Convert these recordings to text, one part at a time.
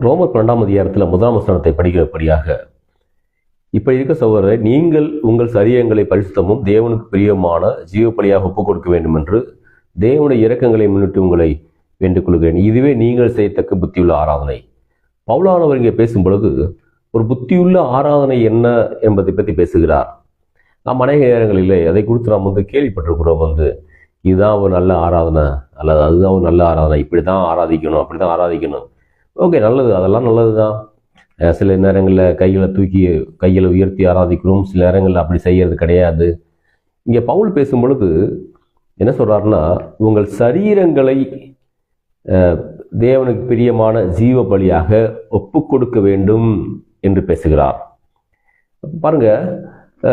ரோமர் 12ஆம் அதிகாரத்தில் 1ஆம் வசனத்தை படிக்கிறபடியாக, இப்படி இருக்க சகோதரரே, நீங்கள் உங்கள் சரீரங்களை பரிசுத்தமும் தேவனுக்கு பிரியமான ஜீவ பலியாக ஒப்புக் கொடுக்க வேண்டும் என்று தேவனுடைய இரக்கங்களை முன்னிட்டு உங்களை வேண்டிக் கொள்கிறேன். இதுவே நீங்கள் செய்யத்தக்க புத்தியுள்ள ஆராதனை. பவுலானவர் இங்கே பேசும் பொழுது ஒரு புத்தியுள்ள ஆராதனை என்ன என்பதை பற்றி பேசுகிறார். நாம் அநேக நேரங்களில் அதை குறித்து நாம் கேள்விப்பட்டிருக்கிறோம். இதுதான் ஒரு நல்ல ஆராதனை, அல்லது அதுதான் ஒரு நல்ல ஆராதனை, இப்படி தான் ஆராதிக்கணும், அப்படி தான் ஆராதிக்கணும். ஓகே, நல்லது, அதெல்லாம் நல்லது தான். சில நேரங்களில் கைகளை உயர்த்தி ஆராதிக்கிறோம், சில நேரங்களில் அப்படி செய்கிறது கிடையாது. இங்கே பவுல் பேசும் பொழுது என்ன சொல்கிறாருன்னா, உங்கள் சரீரங்களை தேவனுக்கு பிரியமான ஜீவ பலியாக ஒப்பு கொடுக்க வேண்டும் என்று பேசுகிறார். பாருங்க,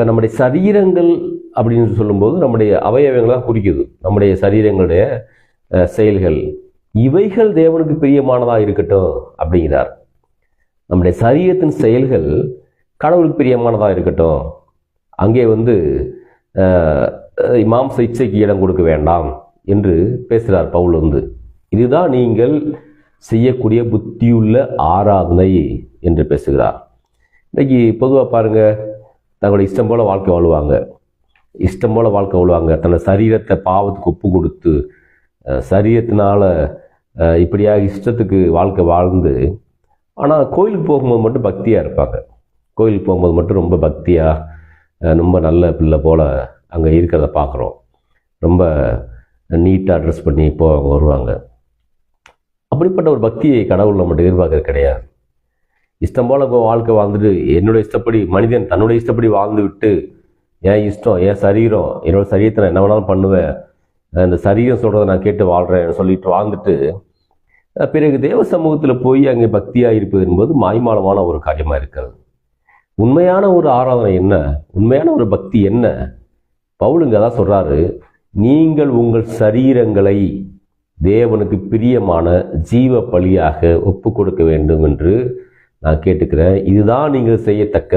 நம்முடைய சரீரங்கள் அப்படின்னு சொல்லும்போது நம்முடைய அவயவங்களை தான் குறிக்குது. நம்முடைய சரீரங்களுடைய செயல்கள், இவைகள் தேவனுக்கு பிரியமானதாக இருக்கட்டும் அப்படிங்கிறார். நம்முடைய சரீரத்தின் செயல்கள் கடவுளுக்கு பிரியமானதாக இருக்கட்டும். அங்கே மாம்ச இச்சைக்கு இடம் கொடுக்க வேண்டாம் என்று பேசுகிறார் பவுல். இதுதான் நீங்கள் செய்யக்கூடிய புத்தியுள்ள ஆராதனை என்று பேசுகிறார். இன்னைக்கு பொதுவாக பாருங்க, தங்களுடைய இஷ்டம் போல வாழ்க்கை வாழ்வாங்க. தன்னை சரீரத்தை பாவத்துக்கு ஒப்பு கொடுத்து சரீரத்தினால இப்படியாக இஷ்டத்துக்கு வாழ்க்கை வாழ்ந்து, ஆனால் கோயிலுக்கு போகும்போது மட்டும் பக்தியாக இருப்பாங்க. கோயிலுக்கு போகும்போது மட்டும் ரொம்ப பக்தியாக, ரொம்ப நல்ல பிள்ளை போல் அங்கே இருக்கிறத பார்க்குறோம். ரொம்ப நீட்டாக ட்ரெஸ் பண்ணி போவாங்க, வருவாங்க. அப்படிப்பட்ட ஒரு பக்தியை கடவுள் நம்மகிட்ட எதிர்பார்க்கறது கிடையாது. இஷ்டம் போல் வாழ்க்கை வாழ்ந்துட்டு, என்னுடைய இஷ்டப்படி மனிதன் தன்னுடைய இஷ்டப்படி வாழ்ந்து விட்டு, என் இஷ்டம், என் சரீரம், என்னோடய சரீரத்தை நான் என்ன வேணாலும் பண்ணுவேன், இந்த சரீரம் சொல்கிறத நான் கேட்டு வாழ்கிறேன் சொல்லிட்டு வாழ்ந்துட்டு, பிறகு தேவ சமூகத்தில் போய் அங்கே பக்தியாக இருப்பது என்பது மாய்மாலமான ஒரு காரியமாக இருக்கிறது. உண்மையான ஒரு ஆராதனை என்ன, உண்மையான ஒரு பக்தி என்ன? பவுலுங்க தான் சொல்கிறாரு, நீங்கள் உங்கள் சரீரங்களை தேவனுக்கு பிரியமான ஜீவ பலியாக ஒப்பு கொடுக்க வேண்டும் என்று நான் கேட்டுக்கிறேன். இதுதான் நீங்கள் செய்யத்தக்க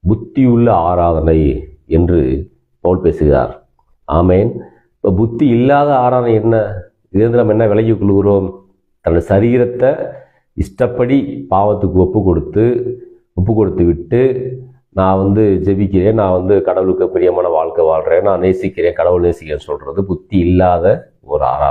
புத்தியுள்ள ஆராதனை என்று பவுல் பேசுகிறார். ஆமேன். இப்போ புத்தி இல்லாத ஆராதனை என்ன? இதிலிருந்து நம்ம என்ன விலகி கொள்கிறோம்? தன்னுடைய சரீரத்தை இஷ்டப்படி பாவத்துக்கு ஒப்பு கொடுத்து விட்டு, நான் ஜெபிக்கிறேன், நான் கடவுளுக்கு பிரியமான வாழ்க்கை வாழ்கிறேன், நான் நேசிக்கிறேன், கடவுள் நேசிக்கிறேன்னு சொல்கிறது புத்தி இல்லாத ஒரு ஆராதனை.